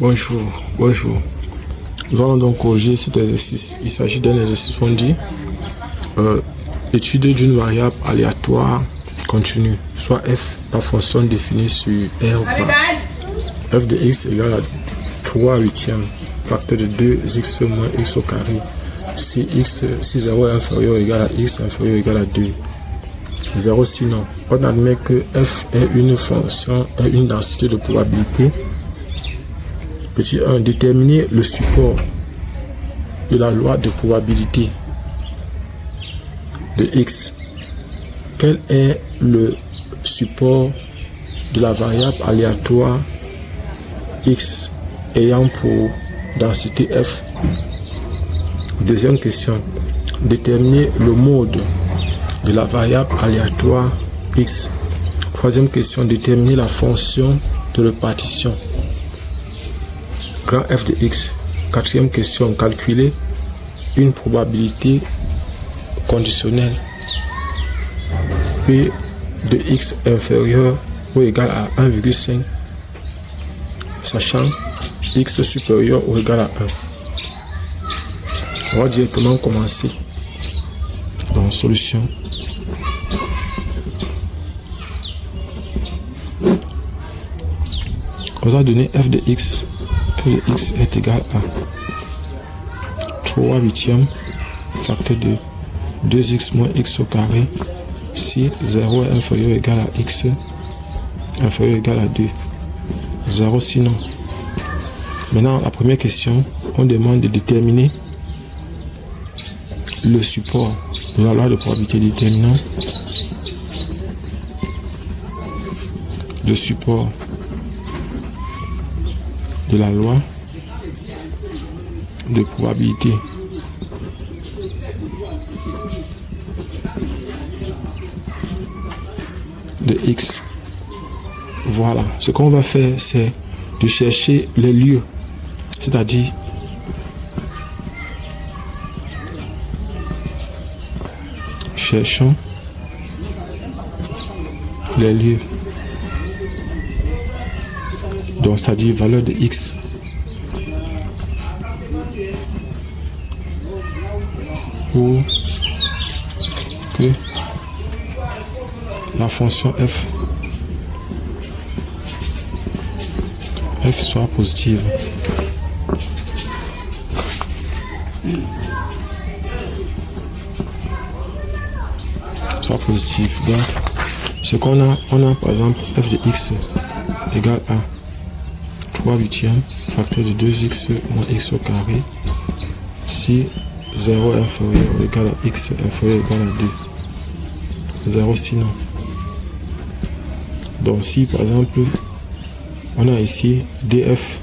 Bonjour. Nous allons donc corriger cet exercice. Il s'agit d'un exercice où on dit étude d'une variable aléatoire continue, soit f, la fonction définie sur R par f de x égale à 3 huitièmes, facteur de 2x moins x au carré, si 0 est inférieur ou égal à x inférieur ou égal à 2. 0 sinon, on admet que f est une fonction, est une densité de probabilité. Petit 1, déterminer le support de la loi de probabilité de x. Quel est le support de la variable aléatoire x ayant pour densité f? Deuxième question, déterminer le mode de la variable aléatoire x. Troisième question, déterminer la fonction de répartition grand f de x. Quatrième question, calculer une probabilité conditionnelle p de x inférieur ou égal à 1,5 sachant x supérieur ou égal à 1. On va directement commencer dans la solution. On va donner f de x. F de x est égal à 3 huitièmes facteur de 2x moins x au carré si 0 est inférieur ou égal à x inférieur ou égal à 2. 0 sinon. Maintenant, la première question, on demande de déterminer le support de la loi de probabilité déterminant le support de la loi de probabilité de x. Voilà, ce qu'on va faire, c'est de chercher les lieux, c'est-à-dire cherchons les lieux, donc c'est-à-dire valeur de x pour que la fonction f soit positive. Soit positive. Donc, ce qu'on a, on a par exemple f de x égale à 3 huitièmes facteur de 2x moins x au carré si 0 est inférieur ou égal à x inférieur ou égal à 2. 0 sinon. Donc si par exemple on a ici df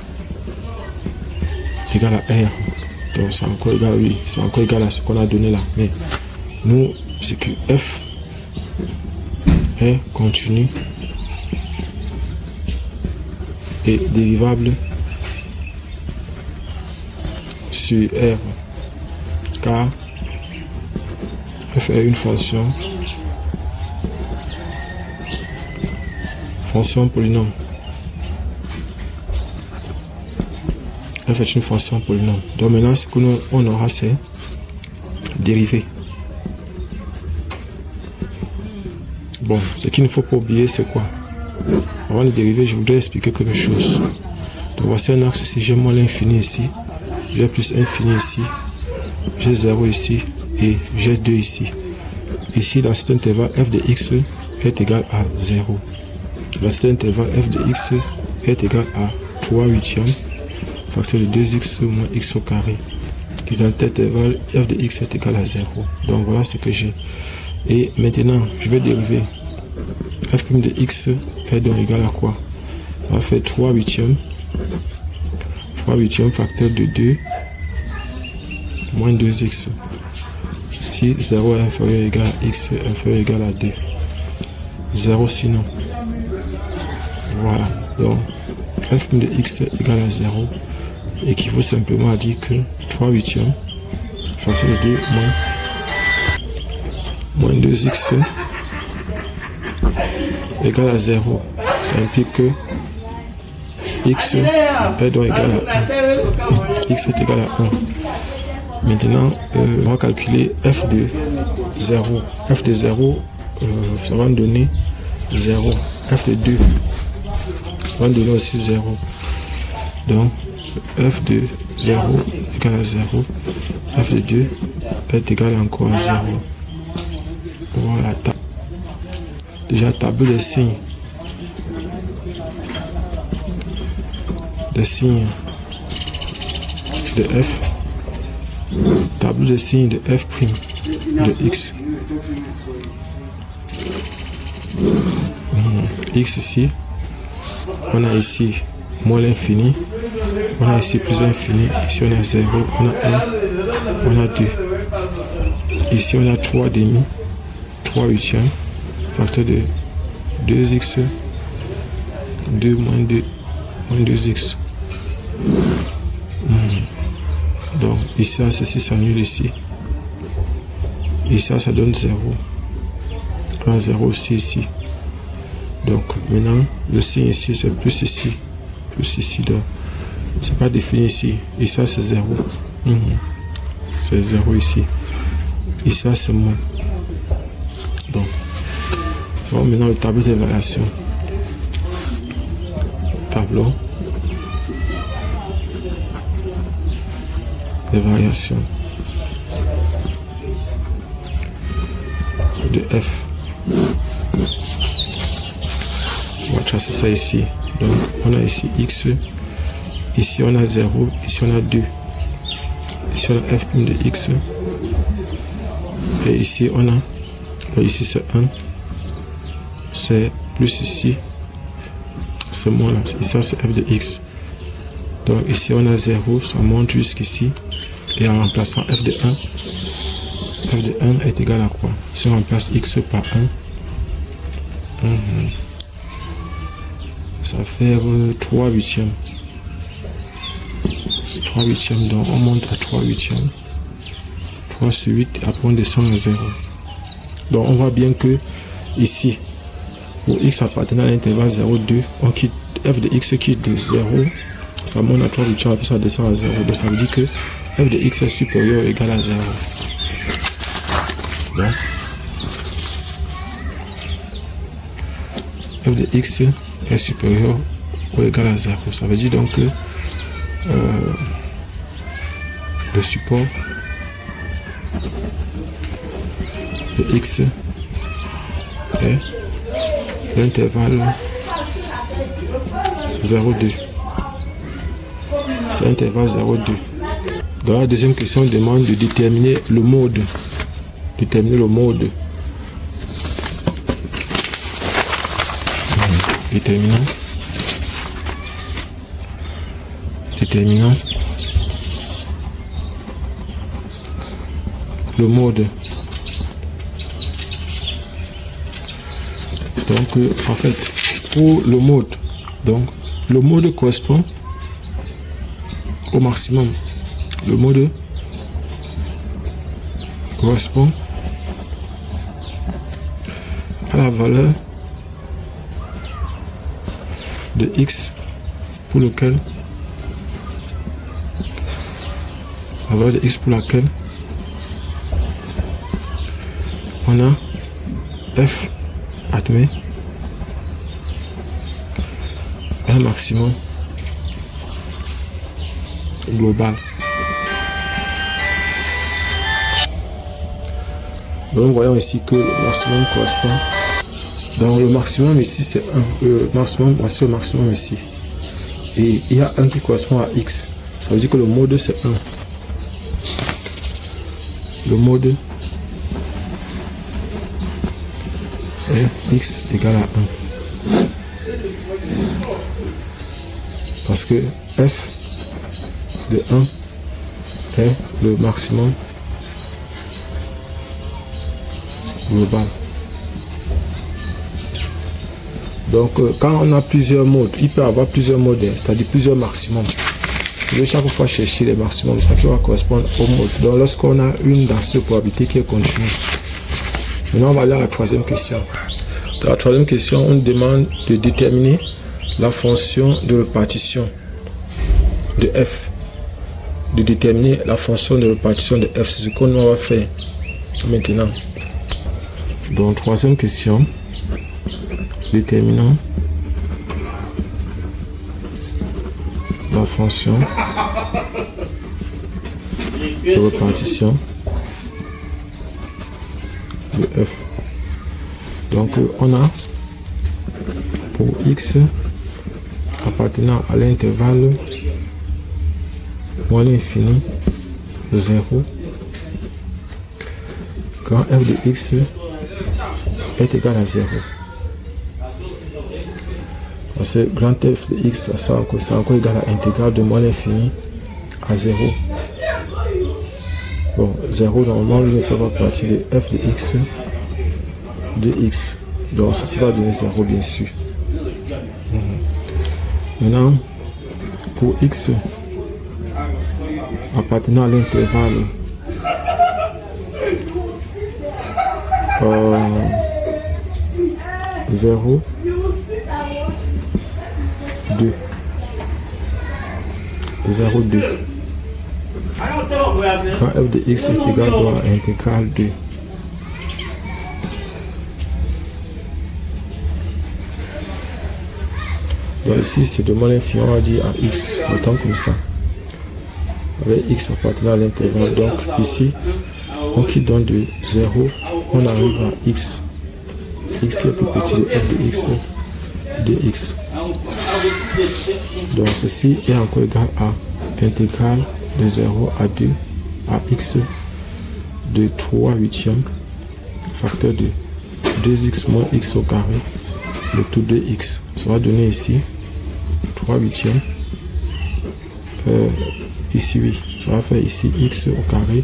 égale à r, donc c'est encore égal, oui, c'est encore égal à ce qu'on a donné là, mais nous c'est que f est continu et dérivable sur r car f est une fonction polynôme. F est une fonction polynôme. Donc maintenant ce que nous on aura c'est dérivé. Bon, ce qu'il ne faut pas oublier c'est quoi? Avant de dériver, je voudrais expliquer quelque chose. Donc voici un axe ici, j'ai moins l'infini ici, j'ai plus infini ici, j'ai 0 ici et j'ai 2 ici. Ici dans cet intervalle f de x est égal à 0. Dans cet intervalle f de x est égal à 3 huitièmes facteur de 2x moins x au carré. Et dans cet intervalle f de x est égal à 0. Donc voilà ce que j'ai. Et maintenant je vais dériver. F' de x est donc égal à quoi? On va faire 3 huitièmes facteur de 2 moins 2x si 0 est inférieur ou égal à x inférieur ou égal à 2. 0 sinon. Voilà, donc f' de x est égal à 0 équivaut simplement à dire que 3 huitièmes facteur de 2 moins 2x égal à 0. Ça implique que x est donc égal à 1. X est égal à 1. Maintenant, on va calculer f de 0. F de 0, ça va nous donner 0. F de 2 va nous donner aussi 0. Donc, f de 0 égale à 0. F de 2 est égal encore à 0. Voilà. Déjà, tableau des signes. Des signes de f. Tableau de signes de f' de x. X ici. On a ici moins l'infini. On a ici plus l'infini. Ici on a 0. On a 1. On a 2. Ici on a 3 demi. 3 huitièmes. Facteur de 2x. 2 moins 2. Moins 2x. Donc ici, ceci s'annule ici. Ici, ça donne 0. On a 0 aussi ici. Donc maintenant, le signe ici, c'est plus ici. Plus ici. Donc, c'est pas défini ici. Et ça, c'est 0. C'est 0 ici. Et ça, c'est moins. Donc, bon, maintenant le tableau des variations. Tableau des variations de f. On va tracer ça ici. Donc on a ici x, ici on a 0, ici on a 2, ici on a f' de x, et ici on a, ici c'est 1, c'est plus ici, c'est moins là, ici c'est f de x. Donc ici on a 0, ça monte jusqu'ici. Et en remplaçant f de 1 est égal à quoi? Si on remplace x par 1, ça fait 3 huitièmes. 3 huitièmes, donc on monte à 3 huitièmes. 3 sur 8, après on descend à 0. Donc on voit bien que ici, pour x appartenant à l'intervalle 0, 2, on quitte f de x quitte de 0, ça monte à 3 huitièmes, après ça descend à 0. Donc ça veut dire que f de x est supérieur ou égal à 0. Donc, f de x est supérieur ou égal à 0. Ça veut dire donc que le support de x est l'intervalle 0,2. C'est l'intervalle 0,2. Dans la deuxième question, on demande de déterminer le mode. Déterminer le mode. Déterminant le mode. Donc en fait, pour le mode, donc le mode correspond au maximum. Le mode correspond à la valeur de x pour lequel la valeur de x pour laquelle on a f admet un maximum global. Donc voyons ici que le maximum correspond. Donc le maximum ici c'est 1. Le maximum, voici le maximum ici. Et il y a 1 qui correspond à x. Ça veut dire que le mode c'est 1. Le mode est x égale à 1. Parce que f de 1 est le maximum global. Donc quand on a plusieurs modes, il peut y avoir plusieurs modes, c'est-à-dire plusieurs maximums. Je vais chaque fois chercher les maximums, ça qui va correspondre au mode. Donc lorsqu'on a une densité de probabilité qui est continue. Maintenant on va aller à la troisième question. Dans la troisième question, on demande de déterminer la fonction de répartition de f, de déterminer la fonction de répartition de f. C'est ce qu'on va faire maintenant. Donc, troisième question, déterminant la fonction de répartition de f. Donc, on a pour x appartenant à l'intervalle moins l'infini 0, grand f de x est égal à 0. Parce que grand f de x, c'est encore égal à intégrale de moins l'infini à 0. Bon, 0, normalement, je fais partie de f de x de x. Donc, ça va donner 0, bien sûr. Maintenant, pour x appartenant à l'intervalle 0, 2, 0, 2. Quand f de x est égal à intégrale 2. Donc ici, c'est de moins l'infini, on va dire à x, autant comme ça. Avec x appartenant à l'intervalle. Donc ici, on quitte donc de 0, on arrive à x. X le plus petit de f de x dx. Donc ceci est encore égal à intégrale de 0 à 2 à x de 3 huitièmes facteur de 2x moins x au carré de tout de x. Ça va donner ici 3 huitièmes. Ici oui, ça va faire ici x au carré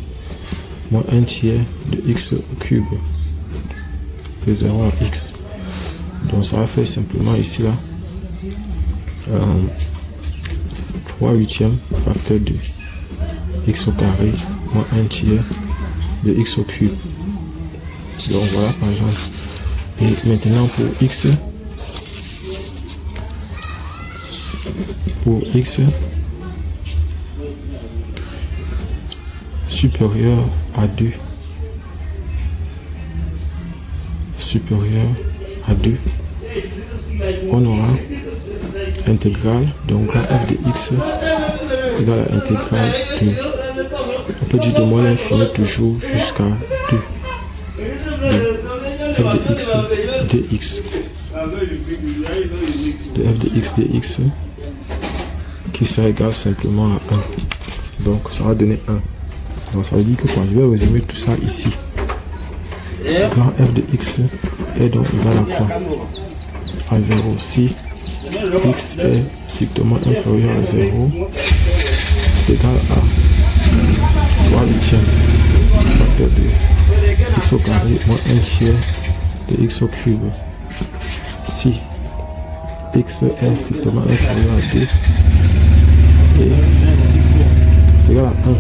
moins 1 tiers de x au cube de 0 à x. Donc ça va faire simplement ici là 3 huitièmes facteur de x au carré moins 1 tiers de x au cube. Donc voilà par exemple. Et maintenant pour x supérieur à 2, on aura intégrale, donc grand f de x égale à intégrale de, on peut dire de moins l'infini toujours jusqu'à 2 de f de x dx, de f de x dx qui sera égal simplement à 1. Donc ça va donner 1. Donc ça veut dire que quand je vais résumer tout ça ici, grand f de x est donc égal à quoi? À 0. Si x est strictement inférieur à 0, c'est égal à 3 huitièmes facteur de x au carré moins 1 tiers de x au cube. Si x est strictement inférieur à 2, et c'est égal à 1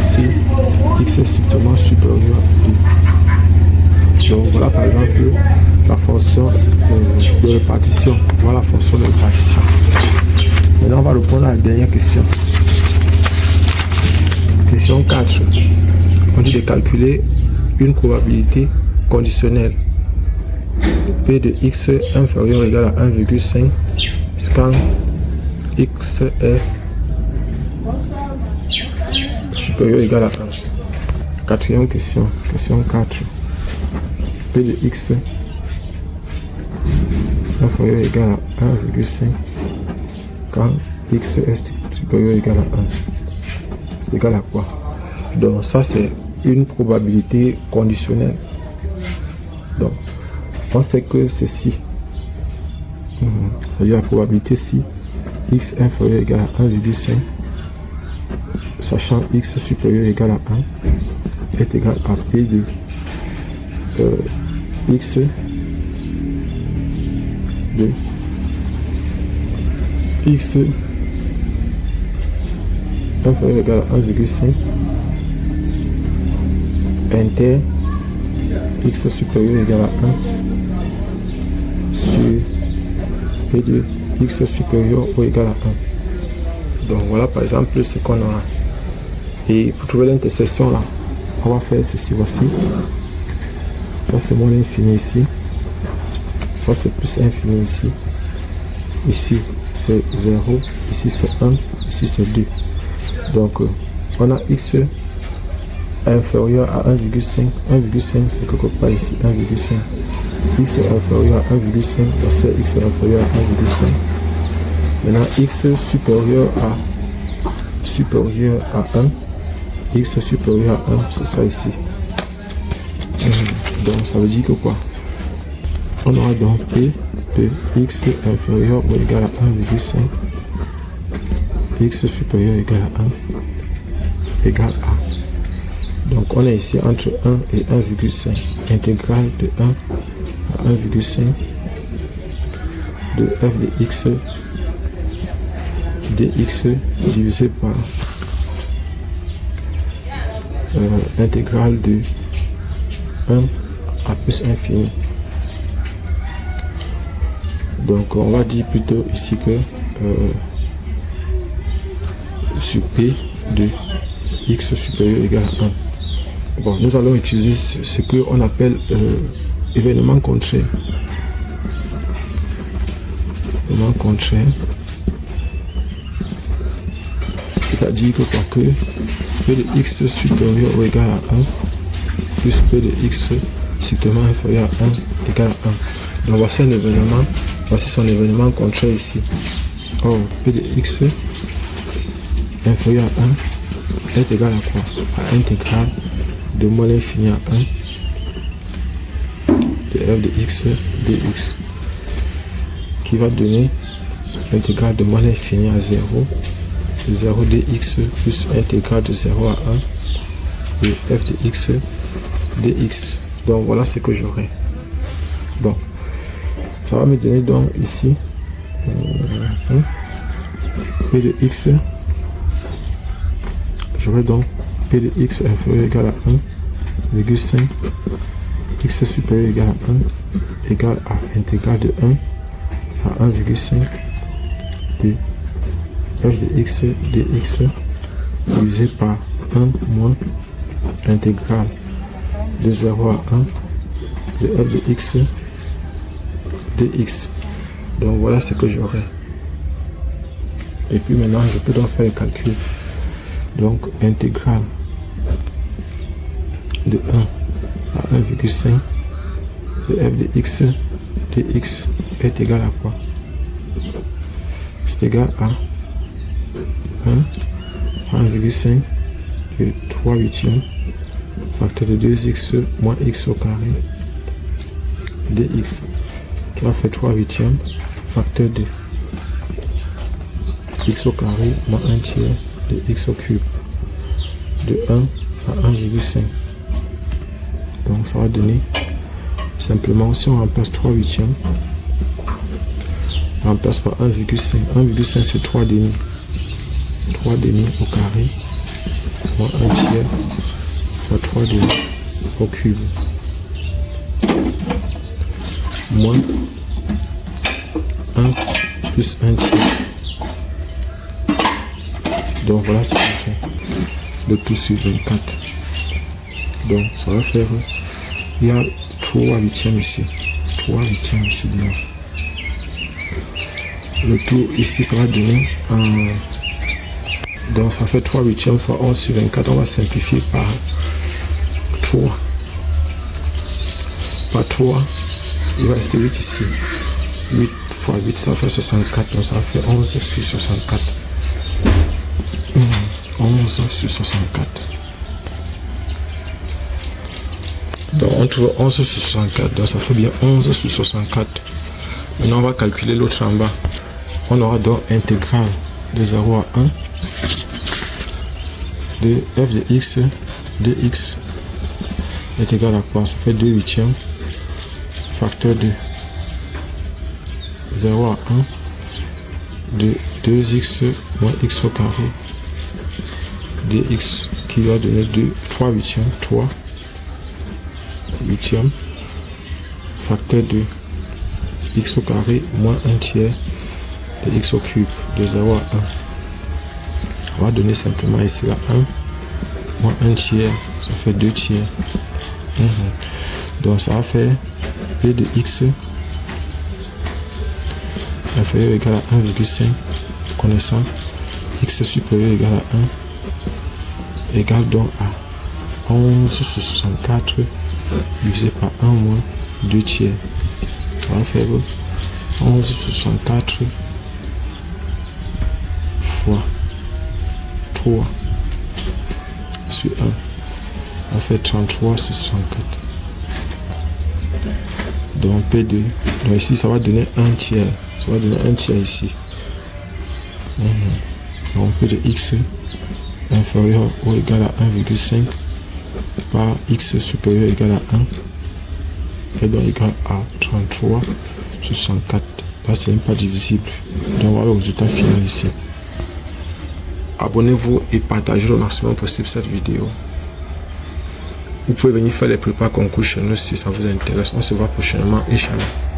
si x est strictement supérieur à 2. Donc voilà par exemple la fonction de répartition. Voilà la fonction de répartition. Maintenant on va répondre à la dernière question. Question 4. On dit de calculer une probabilité conditionnelle P de x inférieur ou égal à 1,5 quand x est supérieur ou égal à 1. Quatrième question, question 4. P de x inférieur ou égal à 1,5 quand x est supérieur ou égal à 1. C'est égal à quoi? Donc ça c'est une probabilité conditionnelle. Donc on sait que ceci, il y a la probabilité si x inférieur ou égal à 1,5, sachant x supérieur ou égal à 1 est égal à P de x de x inférieur ou égal à 1,5 inter x supérieur ou égal à 1 sur P de x supérieur ou égal à 1. Donc voilà par exemple ce qu'on aura. Et pour trouver l'intersection là, on va faire ceci, voici. Ça c'est moins l'infini ici. Ça c'est plus infini ici. Ici c'est 0, ici c'est 1, ici c'est 2. Donc on a x inférieur à 1,5. 1,5 c'est quelque part ici, 1,5. X est inférieur à 1,5, donc c'est x est inférieur à 1,5. Maintenant x supérieur à 1, x supérieur à 1, c'est ça ici. Donc ça veut dire que quoi? On aura donc P de x inférieur ou égal à 1,5, x supérieur égal à 1 égale à. Donc on est ici entre 1 et 1,5. Intégrale de 1 à 1,5 de f de x dx divisé par intégrale de 1 à plus infini. Donc on va dire plutôt ici que sur P de x supérieur égal à 1. Bon, nous allons utiliser ce qu'on appelle événement contraire. Événement contraire. C'est-à-dire que quoi que P de x supérieur ou égal à 1 plus P de x strictement inférieur à 1 égale à 1. Donc voici un événement, voici son événement contraire ici. Or, P de x inférieur à 1 est égal à quoi? À intégrale de moins l'infini à 1 de f de x dx qui va donner l'intégrale de moins l'infini à 0 de 0 dx plus intégrale de 0 à 1 de f de x dx. Donc voilà ce que j'aurai. Bon, ça va me donner donc ici p de x. J'aurai donc p de x inférieur égal à 1,5 x supérieur égal à 1 égale à intégrale de 1 à 1,5 de f de x dx divisé par 1 moins intégrale de 0 à 1 de f de x dx. Donc voilà ce que j'aurai. Et puis maintenant je peux donc faire le calcul. Donc intégrale de 1 à 1,5 de f de x dx est égal à quoi? C'est égal à 1 à 1,5 de 3 huitièmes facteur de 2x moins x au carré dx qui va faire 3 huitièmes facteur de x au carré moins 1 tiers de x au cube de 1 à 1,5. Donc ça va donner simplement, si on remplace 3 huitièmes, on remplace par 1,5. 1,5 c'est 3 demi. 3 demi au carré moins 1 tiers fois 3 demi au cube moins 1 plus 1 tiers. Donc voilà ce qu'on fait. Le tout sur 24. Donc ça va faire, il y a 3 huitièmes ici. 3 huitièmes ici dedans. Le tout ici ça va donner donc ça fait 3 huitièmes fois 11 sur 24. On va simplifier par 3. Par 3, il va rester 8 ici. 8 fois 8 ça fait 64. Donc ça fait 11 sur 64. 11 sur 64. Donc on trouve 11 sur 64. Donc ça fait bien 11 sur 64. Maintenant on va calculer l'autre en bas. On aura donc intégrale de 0 à 1 de f de x dx est égal à quoi? Ça fait 2 huitièmes facteur de 0 à 1 de 2x moins x au carré dx qui va donner 3 huitièmes, 3 huitièmes facteur de x au carré moins 1 tiers de x au cube de 0 à 1. On va donner simplement ici là 1 moins 1 tiers, ça fait 2 tiers. Donc ça va faire p de x inférieur ou égal à 1,5, connaissant x supérieur ou égal à 1 égale donc à 11 sur 64 divisé par 1 moins 2 tiers. Ça va faire 11 sur 64 fois 3 sur 1. Ça va faire 33 sur 64. Donc P2. Donc ici ça va donner 1 tiers. Ça va donner 1 tiers ici. Donc P de x inférieur ou égal à 1,5 par x supérieur ou égal à 1 et donc égal à 33 sur 64. Là c'est même pas divisible. Donc voilà le résultat final ici. Abonnez-vous et partagez le maximum possible cette vidéo. Vous pouvez venir faire les prépas concours chez nous si ça vous intéresse. On se voit prochainement, Inch'Allah.